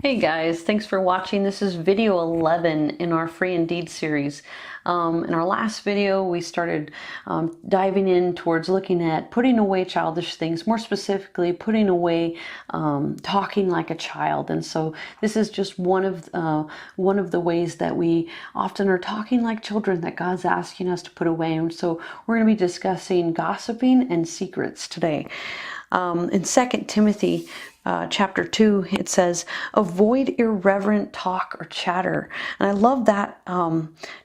Hey guys, thanks for watching. This is video 11 in our Free Indeed series. In our last video, we started diving in towards looking at putting away childish things, more specifically, putting away talking like a child. And so this is just one of the ways that we often are talking like children that God's asking us to put away. And so we're going to be discussing gossiping and secrets today. In 2 Timothy chapter 2, it says, avoid irreverent talk or chatter. And I love that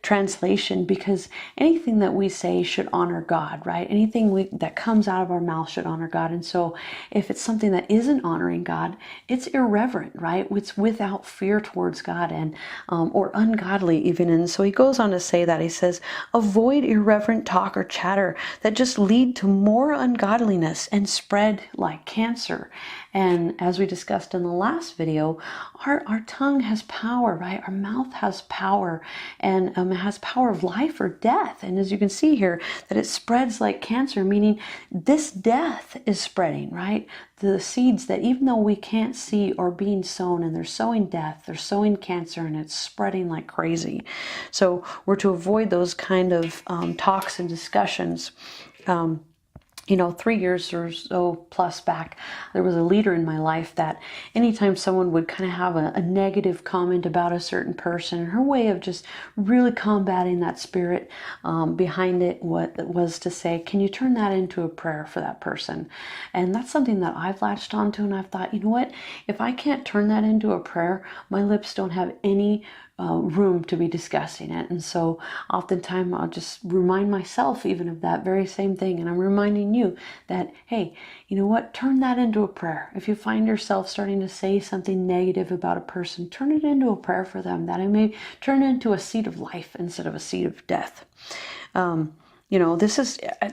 translation, because anything that we say should honor God, right? Anything that comes out of our mouth should honor God. And so if it's something that isn't honoring God, it's irreverent, right? It's without fear towards God, and or ungodly even. And so he goes on to say that. He says, avoid irreverent talk or chatter that just lead to more ungodliness and spread like cancer. And as we discussed in the last video, our tongue has power, right? Our mouth has power, and it has power of life or death. And as you can see here, that it spreads like cancer, meaning this death is spreading, right? The seeds that, even though we can't see, are being sown, and they're sowing death, they're sowing cancer, and it's spreading like crazy. So we're to avoid those kind of talks and discussions. 3 years or so plus back, there was a leader in my life that anytime someone would kind of have a negative comment about a certain person, her way of just really combating that spirit behind it was to say, can you turn that into a prayer for that person? And that's something that I've latched onto, and I've thought, you know what, if I can't turn that into a prayer, my lips don't have any room to be discussing it. And so oftentimes I'll just remind myself even of that very same thing. And I'm reminding you that, hey, you know what? Turn that into a prayer. If you find yourself starting to say something negative about a person, turn it into a prayer for them, that it may turn into a seed of life instead of a seed of death.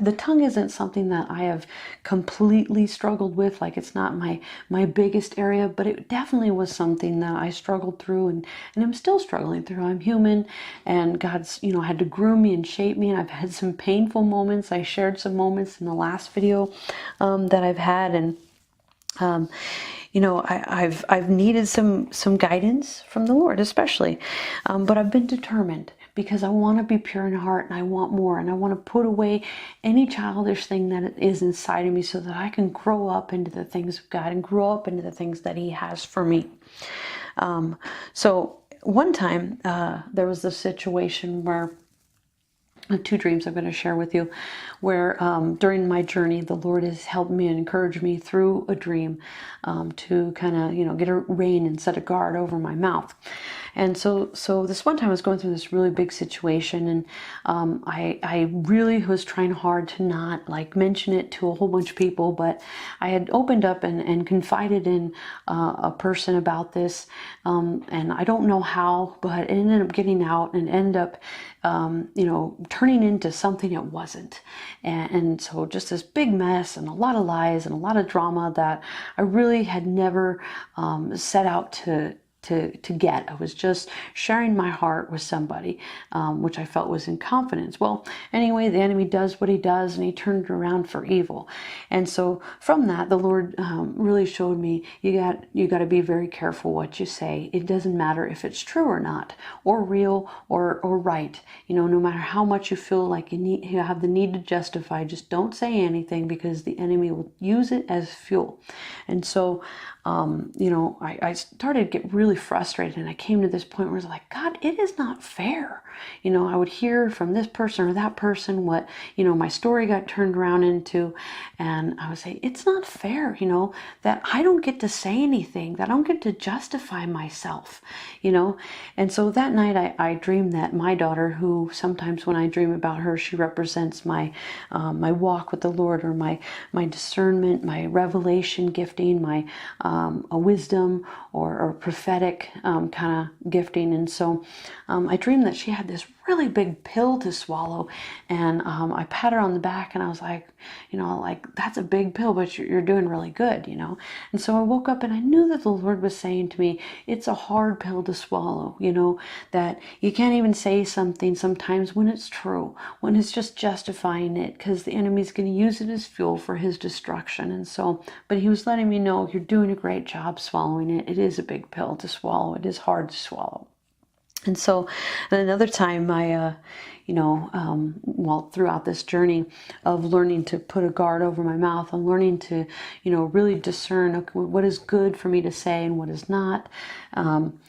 The tongue isn't something that I have completely struggled with. Like, it's not my biggest area, but it definitely was something that I struggled through, and I'm still struggling through. I'm human, and God's, had to groom me and shape me. And I've had some painful moments. I shared some moments in the last video that I've had, and I've needed some guidance from the Lord, especially, but I've been determined, because I want to be pure in heart, and I want more, and I want to put away any childish thing that is inside of me, so that I can grow up into the things of God and grow up into the things that He has for me. So one time there was this situation where, two dreams I'm going to share with you, where during my journey, the Lord has helped me and encouraged me through a dream to kind of, get a rein and set a guard over my mouth. And so this one time I was going through this really big situation, and I really was trying hard to not mention it to a whole bunch of people, but I had opened up and confided in a person about this, and I don't know how, but it ended up getting out and ended up turning into something it wasn't. And so just this big mess and a lot of lies and a lot of drama that I really had never set out to get. I was just sharing my heart with somebody, which I felt was in confidence. Well, anyway, the enemy does what he does, and he turned it around for evil. And so from that, the Lord really showed me, you got to be very careful what you say. It doesn't matter if it's true or not, or real or right. No matter how much you feel like you have the need to justify, just don't say anything, because the enemy will use it as fuel. And so I started to get really frustrated, and I came to this point where I was like, God, it is not fair. I would hear from this person or that person what, my story got turned around into, and I would say, it's not fair, that I don't get to say anything, that I don't get to justify myself, And so that night I dreamed that my daughter, who sometimes when I dream about her, she represents my walk with the Lord, or my discernment, my revelation gifting, my a wisdom or prophetic kind of gifting. And so I dreamed that she had this really big pill to swallow. And I pat her on the back and I was like, like, that's a big pill, but you're doing really good, And so I woke up and I knew that the Lord was saying to me, it's a hard pill to swallow, that you can't even say something sometimes when it's true, when it's just justifying it, because the enemy's going to use it as fuel for his destruction. And so, but he was letting me know, you're doing a great job swallowing it. It is a big pill to swallow. It is hard to swallow. And so another time I, throughout this journey of learning to put a guard over my mouth, I'm learning to, really discern what is good for me to say and what is not, and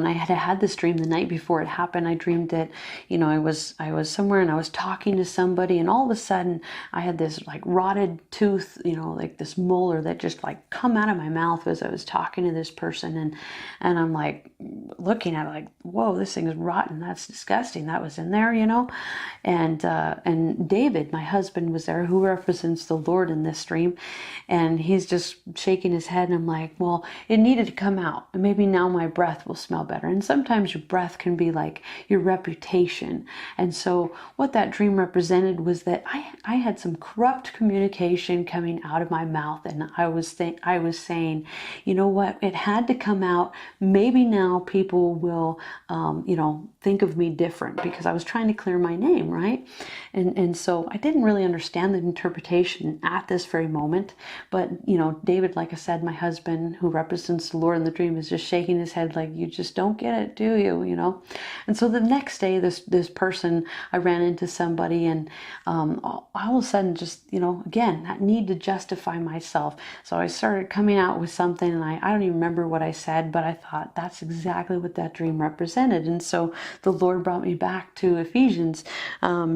I had this dream the night before it happened. I dreamed that, I was somewhere and I was talking to somebody, and all of a sudden I had this like rotted tooth, like this molar that just like come out of my mouth as I was talking to this person, and I'm like looking at it like, whoa, this thing is rotten. That's disgusting. That was in there, and David, my husband, was there, who represents the Lord in this dream, and he's just shaking his head, and I'm like, well, it needed to come out, and maybe now my breath will smell better. And sometimes your breath can be like your reputation. And so what that dream represented was that I had some corrupt communication coming out of my mouth, and I was saying, you know what, it had to come out. Maybe now people will think of me different, because I was trying to clear my name, right? And so I didn't really understand the interpretation at this very moment. But David, like I said, my husband, who represents the Lord in the dream, is just shaking his head like, you just don't get it, do you? And so the next day, this person, I ran into somebody, and all of a sudden, just again, that need to justify myself. So I started coming out with something, and I don't even remember what I said, but I thought that's exactly what that dream represented. And so the Lord brought me back to Ephesians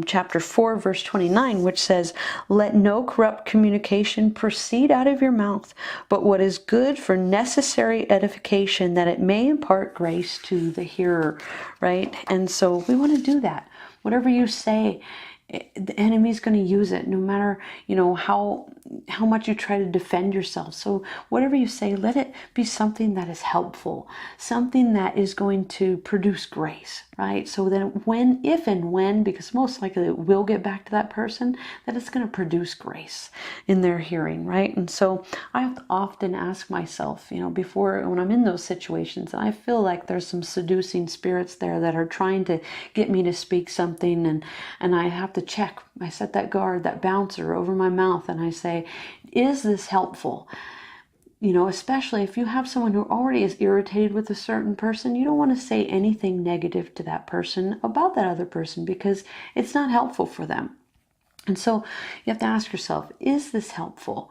chapter 4, verse 29, which says, "Let no corrupt communication proceed out of your mouth, but what is good for necessary edification, that it may impart grace to the hearer," right? And so we want to do that. Whatever you say, the enemy's going to use it, no matter how much you try to defend yourself. So whatever you say, let it be something that is helpful, something that is going to produce grace, right? So that if and when, because most likely it will get back to that person, that it's going to produce grace in their hearing, right? And so I have to often ask myself, before, when I'm in those situations, and I feel like there's some seducing spirits there that are trying to get me to speak something, and I have to check. I set that guard, that bouncer over my mouth, and I say, is this helpful? Especially if you have someone who already is irritated with a certain person, you don't want to say anything negative to that person about that other person, because it's not helpful for them. And so you have to ask yourself, is this helpful?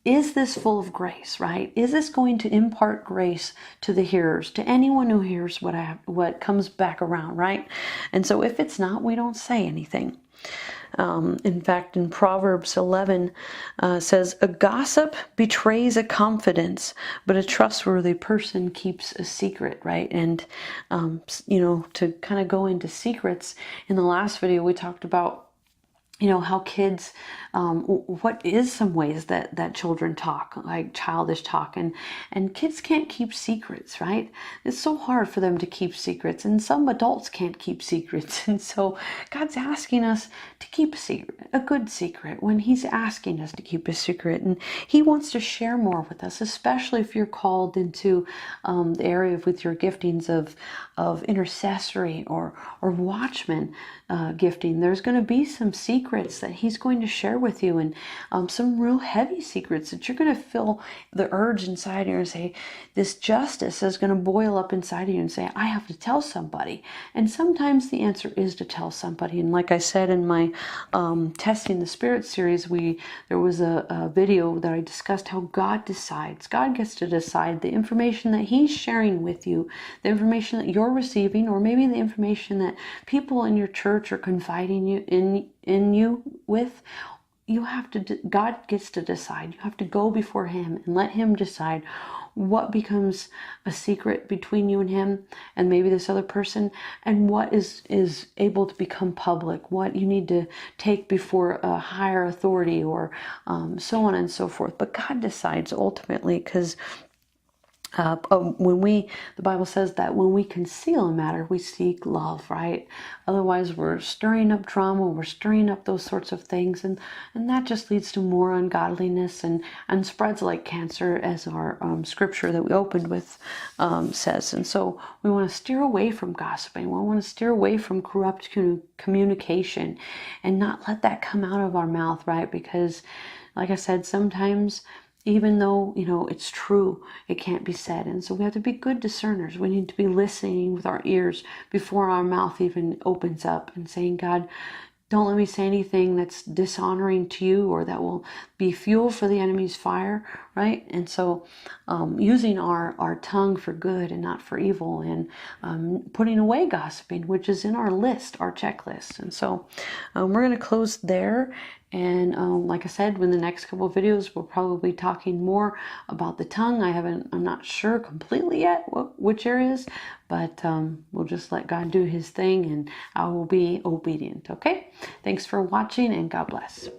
Is this full of grace, right? Is this going to impart grace to the hearers, to anyone who hears what comes back around, right? And so if it's not, we don't say anything. In fact, in Proverbs 11 says, "A gossip betrays a confidence, but a trustworthy person keeps a secret," right? And, to kind of go into secrets, in the last video, we talked about how kids, what is some ways that children talk, like childish talk, and kids can't keep secrets, right? It's so hard for them to keep secrets, and some adults can't keep secrets. And so God's asking us to keep a secret, a good secret, when he's asking us to keep a secret. And he wants to share more with us, especially if you're called into the area with your giftings of intercessory or watchman gifting. There's going to be some secrets that he's going to share with you, and some real heavy secrets that you're going to feel the urge inside you and say, this justice is going to boil up inside of you and say, I have to tell somebody. And sometimes the answer is to tell somebody. And like I said in my Testing the Spirit series, there was a video that I discussed how God decides. God gets to decide the information that he's sharing with you, the information that you're receiving, or maybe the information that people in your church are confiding in you with. God gets to decide. You have to go before him and let him decide what becomes a secret between you and him and maybe this other person, and what is able to become public, what you need to take before a higher authority, or so on and so forth. But God decides ultimately, because The Bible says that when we conceal a matter, we seek love, right? Otherwise, we're stirring up drama, we're stirring up those sorts of things, and that just leads to more ungodliness and spreads like cancer, as our scripture that we opened with says. And so we want to steer away from gossiping. We want to steer away from corrupt communication and not let that come out of our mouth, right? Because, like I said, sometimes, even though, it's true, it can't be said. And so we have to be good discerners. We need to be listening with our ears before our mouth even opens up, and saying, God, don't let me say anything that's dishonoring to you or that will be fuel for the enemy's fire, right? And so using our tongue for good and not for evil, and putting away gossiping, which is in our list, our checklist. And so we're going to close there. And like I said, in the next couple of videos, we'll probably be talking more about the tongue. I'm not sure completely yet which areas, but we'll just let God do his thing, and I will be obedient. Okay? Thanks for watching, and God bless.